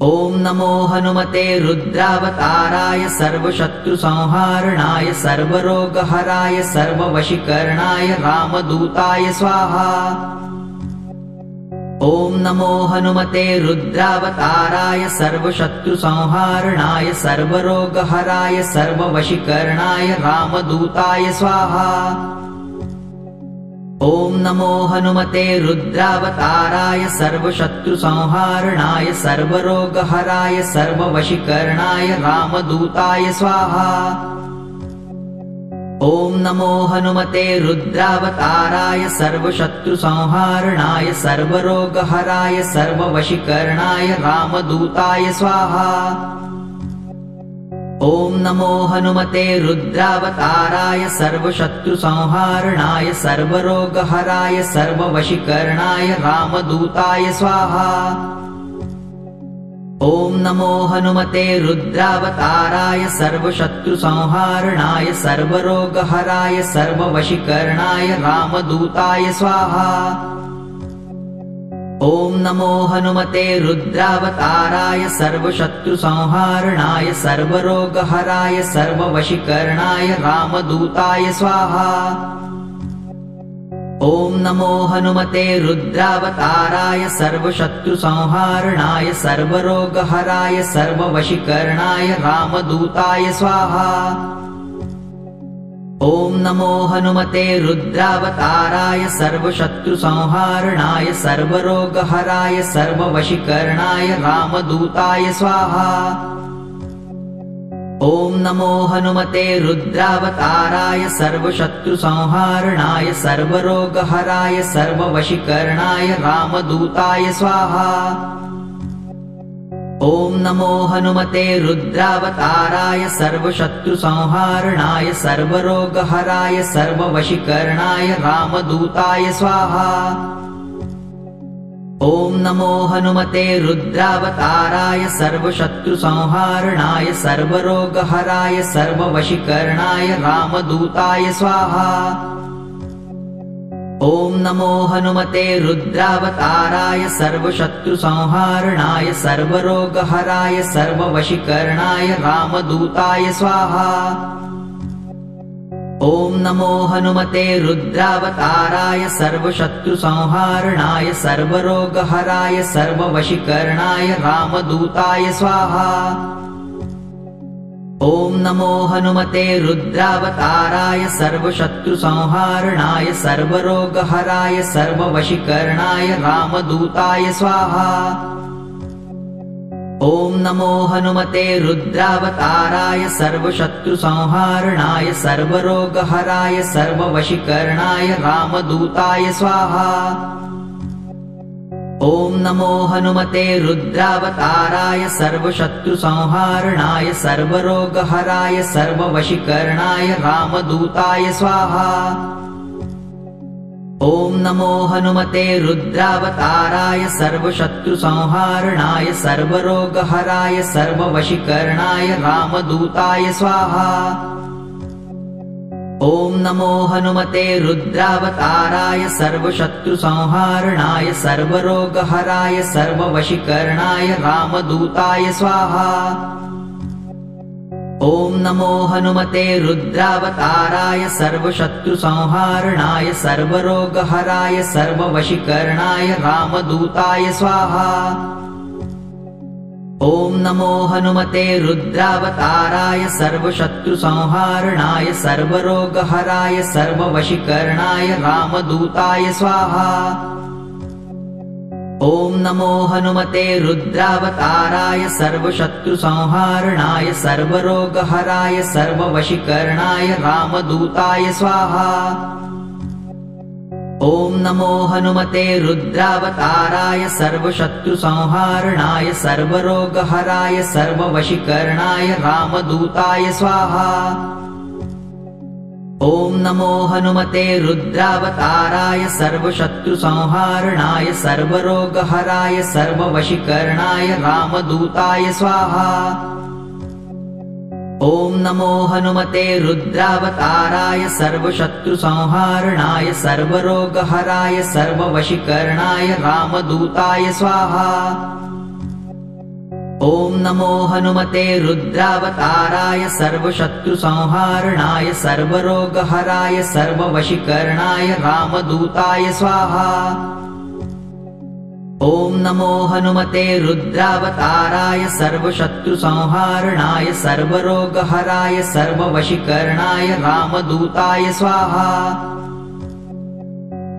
ॐ नमो हनुमते रुद्रावताराय सर्वशत्रुसंहारणाय सर्वरोगहराय सर्ववशीकरणाय रामदूताय स्वाहा। ॐ नमो हनुमते रुद्रावताराय सर्वशत्रुसंहारणाय सर्वरोगहराय सर्ववशीकरणाय रामदूताय स्वाहा। ॐ नमो हनुमते रुद्रावताराय सर्वशत्रुसंहारणाय सर्वरोगहराय सर्ववशीकरणाय रामदूताय स्वाहा। ॐ नमो हनुमते रुद्रावताराय सर्वशत्रुसंहारणाय सर्वरोगहराय सर्ववशीकरणाय रामदूताय स्वाहा। ॐ नमो हनुमते रुद्रावताराय सर्वशत्रुसंहारणाय सर्वरोगहराय सर्ववशीकरणाय रामदूताय स्वाहा। ॐ नमो हनुमते रुद्रावताराय सर्वशत्रुसंहारणाय सर्वरोगहराय सर्ववशीकरणाय रामदूताय स्वाहा। ॐ नमो हनुमते रुद्रावताराय सर्वशत्रुसंहारणाय सर्वरोगहराय सर्ववशीकरणाय रामदूताय स्वाहा। ॐ नमो हनुमते रुद्रावताराय सर्वशत्रुसंहारणाय सर्वरोगहराय सर्ववशीकरणाय रामदूताय स्वाहा। ॐ नमो हनुमते रुद्रावताराय सर्वशत्रुसंहारणाय सर्वरोगहराय सर्ववशीकरणाय रामदूताय स्वाहा। ॐ नमो हनुमते रुद्रावताराय सर्वशत्रुसंहारणाय सर्वरोगहराय सर्ववशीकरणाय रामदूताय स्वाहा। ॐ नमो हनुमते रुद्रावताराय सर्वशत्रुसंहारणाय सर्वरोगहराय सर्ववशीकरणाय रामदूताय स्वाहा। ॐ नमो हनुमते रुद्रावताराय सर्वशत्रुसंहारणाय सर्वरोगहराय सर्ववशीकरणाय रामदूताय स्वाहा। ॐ नमो हनुमते रुद्रावताराय सर्वशत्रुसंहारणाय सर्वरोगहराय सर्ववशीकरणाय रामदूताय स्वाहा। ॐ नमो हनुमते रुद्रावताराय सर्वशत्रुसंहारणाय सर्वरोगहराय सर्ववशीकरणाय रामदूताय स्वाहा। ॐ नमो हनुमते रुद्रावताराय सर्वशत्रुसंहारणाय सर्वरोगहराय सर्ववशीकरणाय रामदूताय स्वाहा। ॐ नमो हनुमते रुद्रावताराय सर्वशत्रुसंहारणाय सर्वरोगहराय सर्ववशीकरणाय रामदूताय स्वाहा। ॐ नमो हनुमते रुद्रावताराय सर्वशत्रुसंहारणाय सर्वरोगहराय सर्ववशीकरणाय रामदूताय स्वाहा। ॐ नमो हनुमते रुद्रावताराय सर्वशत्रुसंहारणाय सर्वरोगहराय सर्ववशीकरणाय रामदूताय स्वाहा। ॐ नमो हनुमते रुद्रावताराय सर्वशत्रुसंहारणाय सर्वरोगहराय सर्ववशीकरणाय रामदूताय स्वाहा। ॐ नमो हनुमते रुद्रावताराय सर्वशत्रुसंहारणाय सर्वरोगहराय सर्ववशीकरणाय रामदूताय स्वाहा। ॐ नमो हनुमते रुद्रावताराय सर्वशत्रुसंहारणाय सर्वरोगहराय सर्ववशीकरणाय रामदूताय स्वाहा। ॐ नमो हनुमते रुद्रावताराय सर्वशत्रुसंहारणाय सर्वरोगहराय सर्ववशीकरणाय रामदूताय स्वाहा। ॐ नमो हनुमते रुद्रावताराय सर्वशत्रुसंहारणाय सर्वरोगहराय सर्ववशीकरणाय रामदूताय स्वाहा। ॐ नमो हनुमते रुद्रावताराय सर्वशत्रुसंहारणाय सर्वरोगहराय सर्ववशीकरणाय रामदूताय स्वाहा। ॐ नमो हनुमते रुद्रावताराय सर्वशत्रुसंहारणाय सर्वरोगहराय सर्ववशीकरणाय रामदूताय स्वाहा। ॐ नमो हनुमते रुद्रावताराय सर्वशत्रुसंहारणाय सर्वरोगहराय सर्ववशीकरणाय रामदूताय स्वाहा। ॐ नमो हनुमते रुद्रावताराय सर्वशत्रुसंहारणाय सर्वरोगहराय सर्ववशीकरणाय रामदूताय स्वाहा।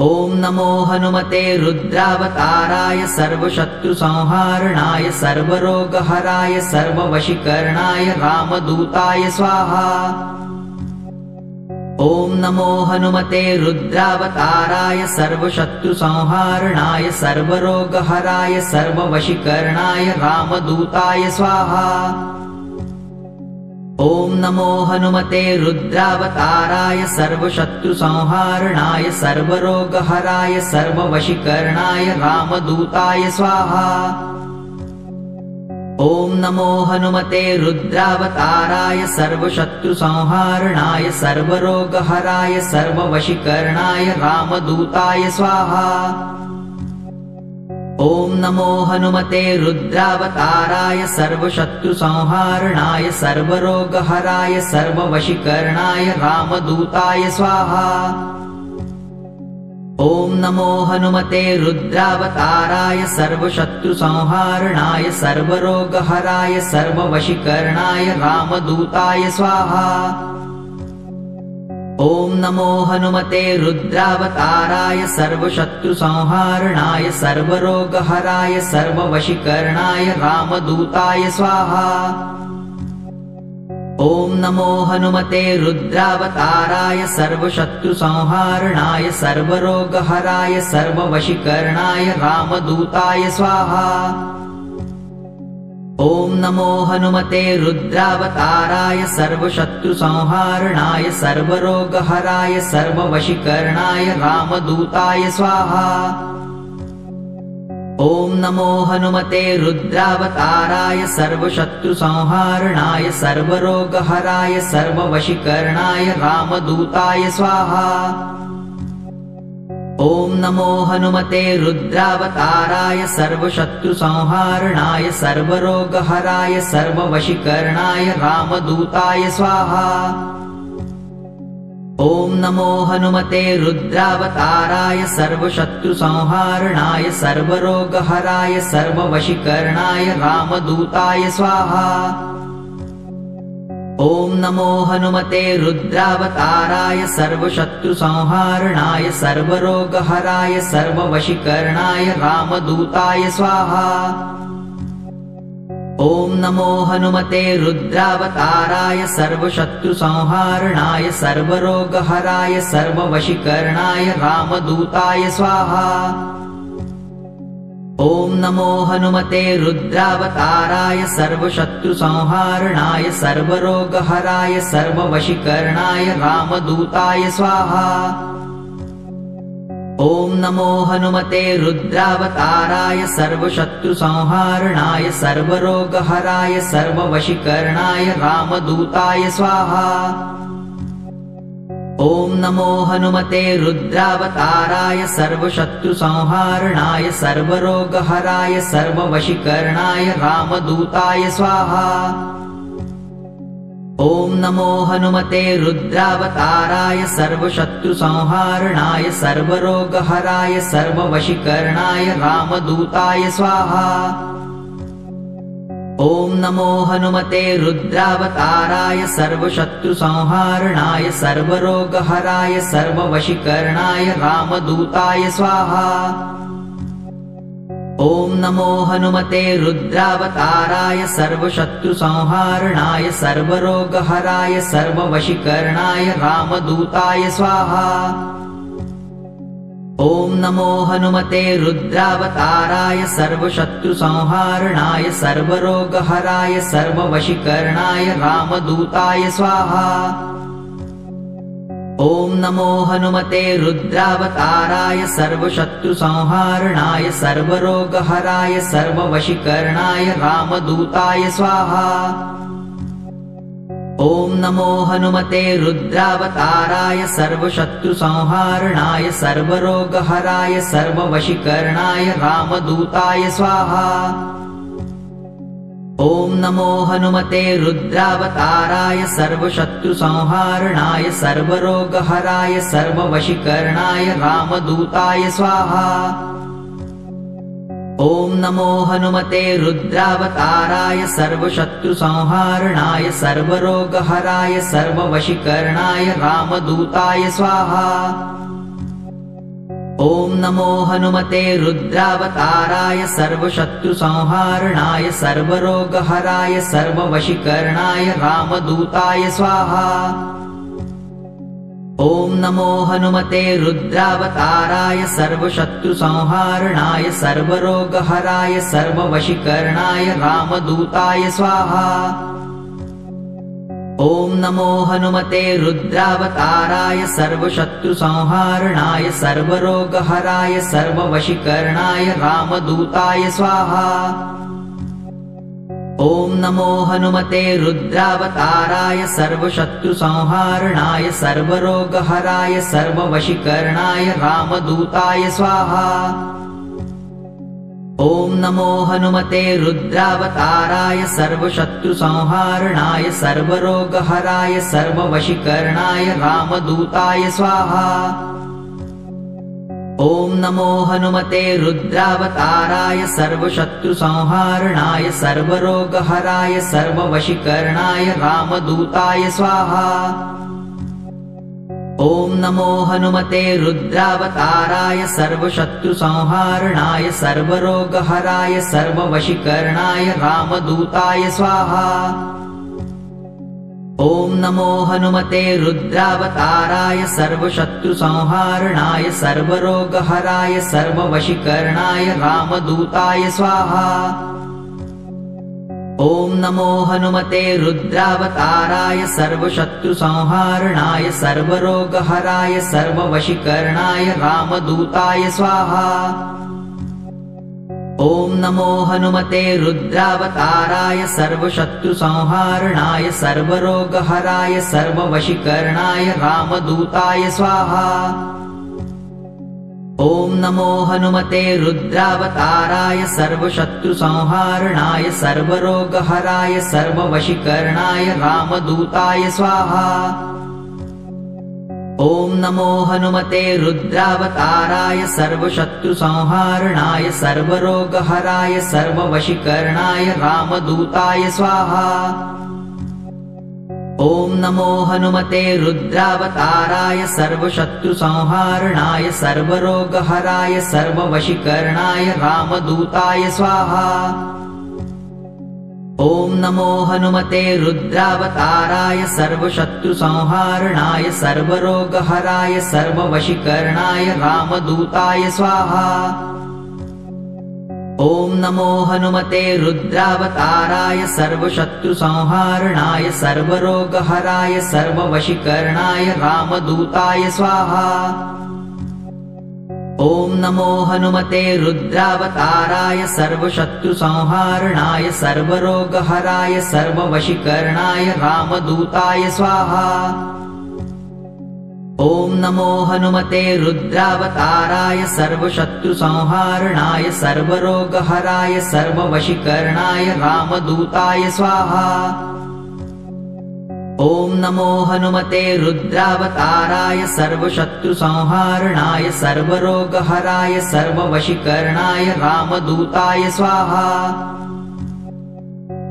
ॐ नमो हनुमते रुद्रावताराय सर्वशत्रुसंहारणाय सर्वरोगहराय सर्ववशीकरणाय रामदूताय स्वाहा। ॐ नमो हनुमते रुद्रावताराय सर्वशत्रुसंहारणाय सर्वरोगहराय सर्ववशीकरणाय रामदूताय स्वाहा। ॐ नमो हनुमते रुद्रावताराय सर्वशत्रुसंहारणाय सर्वरोगहराय सर्ववशीकरणाय रामदूताय स्वाहा। ॐ नमो हनुमते रुद्रावताराय सर्वशत्रुसंहारणाय सर्वरोगहराय सर्ववशीकरणाय रामदूताय स्वाहा। ॐ नमो हनुमते रुद्रावताराय सर्वशत्रुसंहारणाय सर्वरोगहराय सर्ववशीकरणाय रामदूताय स्वाहा। ॐ नमो हनुमते रुद्रावताराय सर्वशत्रुसंहारणाय सर्वरोगहराय सर्ववशीकरणाय रामदूताय स्वाहा। ॐ नमो हनुमते रुद्रावताराय सर्वशत्रुसंहारणाय सर्वरोगहराय सर्ववशीकरणाय रामदूताय स्वाहा। ॐ नमो हनुमते रुद्रावताराय सर्वशत्रुसंहारणाय सर्वरोगहराय सर्ववशीकरणाय रामदूताय स्वाहा। ॐ नमो हनुमते रुद्रावताराय सर्वशत्रुसंहारणाय सर्वरोगहराय सर्ववशीकरणाय रामदूताय स्वाहा। ॐ नमो हनुमते रुद्रावताराय सर्वशत्रुसंहारणाय सर्वरोगहराय सर्ववशीकरणाय रामदूताय स्वाहा। ॐ नमो हनुमते रुद्रावताराय सर्वशत्रुसंहारणाय सर्वरोगहराय सर्ववशीकरणाय रामदूताय स्वाहा। ॐ नमो हनुमते रुद्रावताराय सर्वशत्रुसंहारणाय सर्वरोगहराय सर्ववशीकरणाय रामदूताय स्वाहा। ॐ नमो हनुमते रुद्रावताराय सर्वशत्रुसंहारणाय सर्वरोगहराय सर्ववशीकरणाय रामदूताय स्वाहा। ॐ नमो हनुमते रुद्रावताराय सर्वशत्रुसंहारणाय सर्वरोगहराय सर्ववशीकरणाय रामदूताय स्वाहा। ॐ नमो हनुमते रुद्रावताराय सर्वशत्रुसंहारणाय सर्वरोगहराय सर्ववशीकरणाय रामदूताय स्वाहा। ॐ नमो हनुमते रुद्रावताराय सर्वशत्रुसंहारणाय सर्वरोगहराय सर्ववशीकरणाय रामदूताय स्वाहा। ॐ नमो हनुमते रुद्रावताराय सर्वशत्रुसंहारणाय सर्वरोगहराय सर्ववशीकरणाय रामदूताय स्वाहा। ॐ नमो हनुमते रुद्रावताराय सर्वशत्रुसंहारणाय सर्वरोगहराय सर्ववशीकरणाय रामदूताय स्वाहा। ॐ नमो हनुमते रुद्रावताराय सर्वशत्रुसंहारणाय सर्वरोगहराय सर्ववशीकरणाय रामदूताय स्वाहा। ॐ नमो हनुमते रुद्रावताराय सर्वशत्रुसंहारणाय सर्वरोगहराय सर्ववशीकरणाय रामदूताय स्वाहा। ॐ नमो हनुमते रुद्रावताराय सर्वशत्रुसंहारणाय सर्वरोगहराय सर्ववशीकरणाय रामदूताय स्वाहा। ॐ नमो हनुमते रुद्रावताराय सर्वशत्रुसंहारणाय सर्वरोगहराय सर्ववशीकरणाय रामदूताय स्वाहा। ॐ नमो हनुमते रुद्रावताराय सर्वशत्रुसंहारणाय सर्वरोगहराय सर्ववशीकरणाय रामदूताय स्वाहा। ॐ नमो हनुमते रुद्रावताराय सर्वशत्रुसंहारणाय सर्वरोगहराय सर्ववशीकरणाय रामदूताय स्वाहा। ॐ नमो हनुमते रुद्रावताराय सर्वशत्रुसंहारणाय सर्वरोगहराय सर्ववशीकरणाय रामदूताय स्वाहा। ॐ नमो हनुमते रुद्रावताराय सर्वशत्रुसंहारणाय सर्वरोगहराय सर्ववशीकरणाय रामदूताय स्वाहा। ॐ नमो हनुमते रुद्रावताराय सर्वशत्रुसंहारणाय सर्वरोगहराय सर्ववशीकरणाय रामदूताय स्वाहा। ॐ नमो हनुमते रुद्रावताराय सर्वशत्रुसंहारणाय सर्वरोगहराय सर्ववशीकरणाय रामदूताय स्वाहा। ॐ नमो हनुमते रुद्रावताराय सर्वशत्रुसंहारणाय सर्वरोगहराय सर्ववशीकरणाय रामदूताय स्वाहा। ॐ नमो हनुमते रुद्रावताराय सर्वशत्रुसंहारणाय सर्वरोगहराय सर्ववशीकरणाय रामदूताय स्वाहा। ॐ नमो हनुमते रुद्रावताराय सर्वशत्रुसंहारणाय सर्वरोगहराय सर्ववशीकरणाय रामदूताय स्वाहा। ॐ नमो हनुमते रुद्रावताराय सर्वशत्रुसंहारणाय सर्वरोगहराय सर्ववशीकरणाय रामदूताय स्वाहा। ॐ नमो हनुमते रुद्रावताराय सर्वशत्रुसंहारणाय सर्वरोगहराय सर्ववशीकरणाय रामदूताय स्वाहा। ॐ नमो हनुमते रुद्रावताराय सर्वशत्रुसंहारणाय सर्वरोगहराय सर्ववशीकरणाय रामदूताय स्वाहा। ॐ नमो हनुमते रुद्रावताराय सर्वशत्रुसंहारणाय सर्वरोगहराय सर्ववशीकरणाय रामदूताय स्वाहा। ॐ नमो हनुमते रुद्रावताराय सर्वशत्रुसंहारणाय सर्वरोगहराय सर्ववशीकरणाय रामदूताय स्वाहा। ॐ नमो हनुमते रुद्रावताराय सर्वशत्रुसंहारणाय सर्वरोगहराय सर्ववशीकरणाय रामदूताय स्वाहा। ॐ नमो हनुमते रुद्रावताराय सर्वशत्रुसंहारणाय सर्वरोगहराय सर्ववशीकरणाय रामदूताय स्वाहा। ॐ नमो हनुमते रुद्रावताराय सर्वशत्रुसंहारणाय सर्वरोगहराय सर्ववशीकरणाय रामदूताय स्वाहा। ॐ नमो हनुमते रुद्रावताराय सर्वशत्रुसंहारणाय सर्वरोगहराय सर्ववशीकरणाय रामदूताय स्वाहा। ॐ नमो हनुमते रुद्रावताराय सर्वशत्रुसंहारणाय सर्वरोगहराय सर्ववशीकरणाय रामदूताय स्वाहा। ॐ नमो हनुमते रुद्रावताराय सर्वशत्रुसंहारणाय सर्वरोगहराय सर्ववशीकरणाय रामदूताय स्वाहा। ॐ नमो हनुमते रुद्रावताराय सर्वशत्रुसंहारणाय सर्वरोगहराय सर्ववशीकरणाय रामदूताय स्वाहा।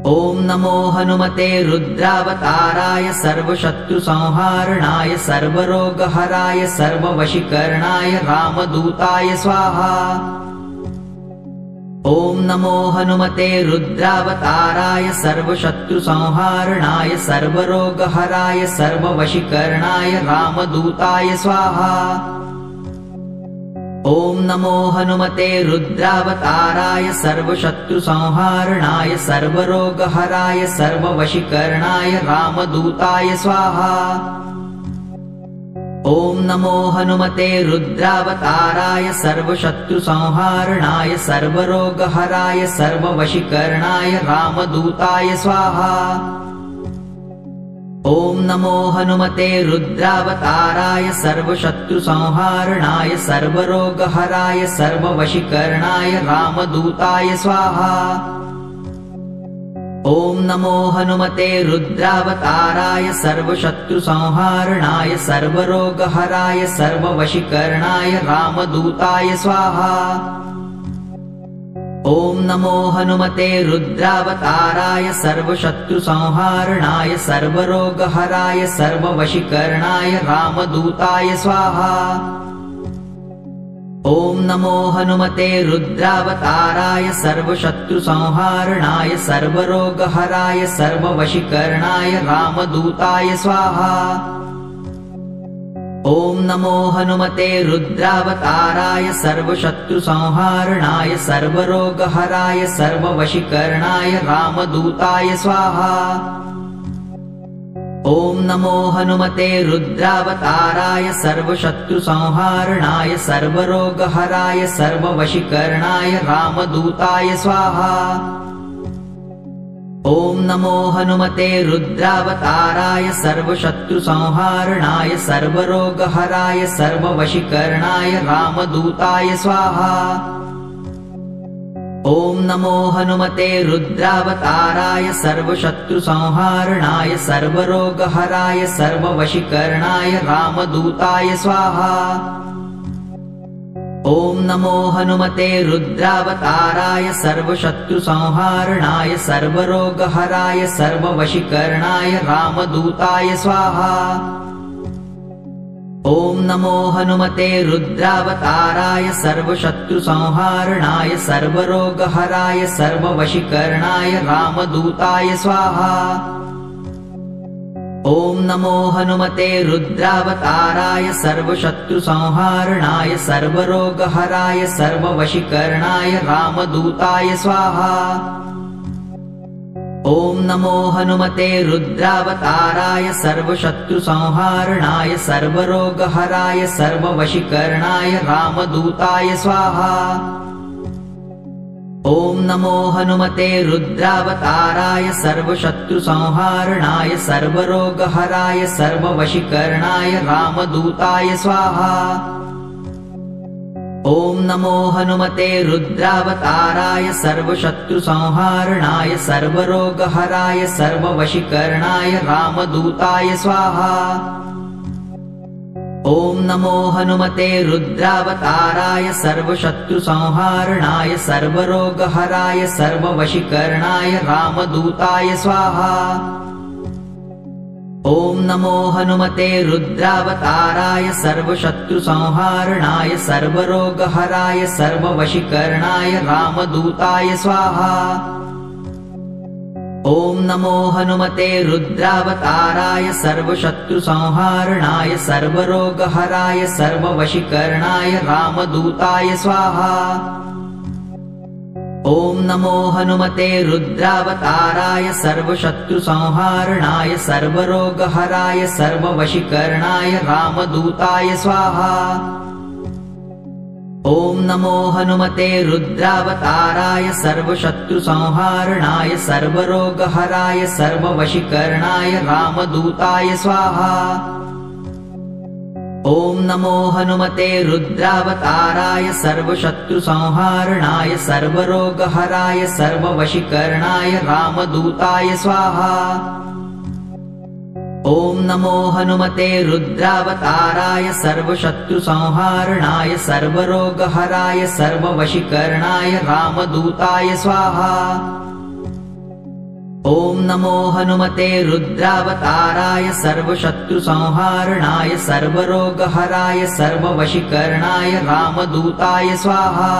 ॐ नमो हनुमते रुद्रावताराय सर्वशत्रुसंहारणाय सर्वरोगहराय सर्ववशीकरणाय रामदूताय स्वाहा। ॐ नमो हनुमते रुद्रावताराय सर्वशत्रुसंहारणाय सर्वरोगहराय सर्ववशीकरणाय रामदूताय स्वाहा। ॐ नमो हनुमते रुद्रावताराय सर्वशत्रुसंहारणाय सर्वरोगहराय सर्ववशीकरणाय रामदूताय स्वाहा। ॐ नमो हनुमते रुद्रावताराय सर्वशत्रुसंहारणाय सर्वरोगहराय सर्ववशीकरणाय रामदूताय स्वाहा। ॐ नमो हनुमते रुद्रावताराय सर्वशत्रुसंहारणाय सर्वरोगहराय सर्ववशीकरणाय रामदूताय स्वाहा। ॐ नमो हनुमते रुद्रावताराय सर्वशत्रुसंहारणाय सर्वरोगहराय सर्ववशीकरणाय रामदूताय स्वाहा। ॐ नमो हनुमते रुद्रावताराय सर्वशत्रुसंहारणाय सर्वरोगहराय सर्ववशीकरणाय रामदूताय स्वाहा। ॐ नमो हनुमते रुद्रावताराय सर्वशत्रुसंहारणाय सर्वरोगहराय सर्ववशीकरणाय रामदूताय स्वाहा। ॐ नमो हनुमते रुद्रावताराय सर्वशत्रुसंहारणाय सर्वरोगहराय सर्ववशीकरणाय रामदूताय स्वाहा। ॐ नमो हनुमते रुद्रावताराय सर्वशत्रुसंहारणाय सर्वरोगहराय सर्ववशीकरणाय रामदूताय स्वाहा। ॐ नमो हनुमते रुद्रावताराय सर्वशत्रुसंहारणाय सर्वरोगहराय सर्ववशीकरणाय रामदूताय स्वाहा। ॐ नमो हनुमते रुद्रावताराय सर्वशत्रुसंहारणाय सर्वरोगहराय सर्ववशीकरणाय रामदूताय स्वाहा। ॐ नमो हनुमते रुद्रावताराय सर्वशत्रुसंहारणाय सर्वरोगहराय सर्ववशीकरणाय रामदूताय स्वाहा। ॐ नमो हनुमते रुद्रावताराय सर्वशत्रुसंहारणाय सर्वरोगहराय सर्ववशीकरणाय रामदूताय स्वाहा। ॐ नमो हनुमते रुद्रावताराय सर्वशत्रुसंहारणाय सर्वरोगहराय सर्ववशीकरणाय रामदूताय स्वाहा। ॐ नमो हनुमते रुद्रावताराय सर्वशत्रुसंहारणाय सर्वरोगहराय सर्ववशीकरणाय रामदूताय स्वाहा। ॐ नमो हनुमते रुद्रावताराय सर्वशत्रुसंहारणाय सर्वरोगहराय सर्ववशीकरणाय रामदूताय स्वाहा। ॐ नमो हनुमते रुद्रावताराय सर्वशत्रुसंहारणाय सर्वरोगहराय सर्ववशीकरणाय रामदूताय स्वाहा। ॐ नमो हनुमते रुद्रावताराय सर्वशत्रुसंहारणाय सर्वरोगहराय सर्ववशीकरणाय रामदूताय स्वाहा। ॐ नमो हनुमते रुद्रावताराय सर्वशत्रुसंहारणाय सर्वरोगहराय सर्ववशीकरणाय रामदूताय स्वाहा। ॐ नमो हनुमते रुद्रावताराय सर्वशत्रुसंहारणाय सर्वरोगहराय सर्ववशीकरणाय रामदूताय स्वाहा। ॐ नमो हनुमते रुद्रावताराय सर्वशत्रुसंहारणाय सर्वरोगहराय सर्ववशीकरणाय रामदूताय स्वाहा। ॐ नमो हनुमते रुद्रावताराय सर्वशत्रुसंहारणाय सर्वरोगहराय सर्ववशीकरणाय रामदूताय स्वाहा। ॐ नमो हनुमते रुद्रावताराय सर्वशत्रुसंहारणाय सर्वरोगहराय सर्ववशीकरणाय रामदूताय स्वाहा। ॐ नमो हनुमते रुद्रावताराय सर्वशत्रुसंहारणाय सर्वरोगहराय सर्ववशीकरणाय रामदूताय स्वाहा। ॐ नमो हनुमते रुद्रावताराय सर्वशत्रुसंहारणाय सर्वरोगहराय सर्ववशीकरणाय रामदूताय स्वाहा।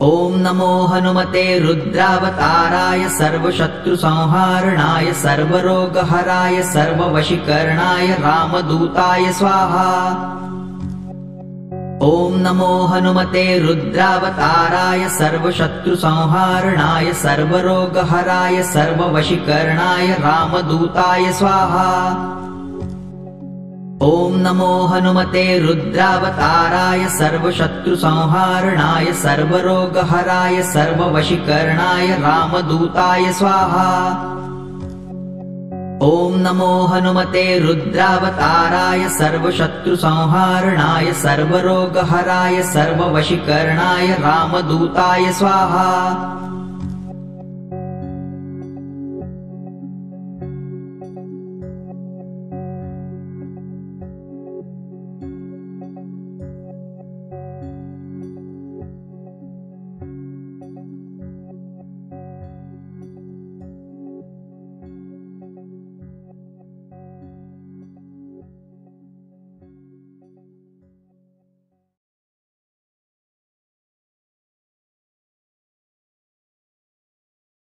ॐ नमो हनुमते रुद्रावताराय सर्वशत्रुसंहारणाय सर्वरोगहराय सर्ववशीकरणाय रामदूताय स्वाहा। ॐ नमो हनुमते रुद्रावताराय सर्वशत्रुसंहारणाय सर्वरोगहराय सर्ववशीकरणाय रामदूताय स्वाहा। ॐ नमो हनुमते रुद्रावताराय सर्वशत्रुसंहारणाय सर्वरोगहराय सर्ववशीकरणाय रामदूताय स्वाहा। ॐ नमो हनुमते रुद्रावताराय सर्वशत्रुसंहारणाय सर्वरोगहराय सर्ववशीकरणाय रामदूताय स्वाहा।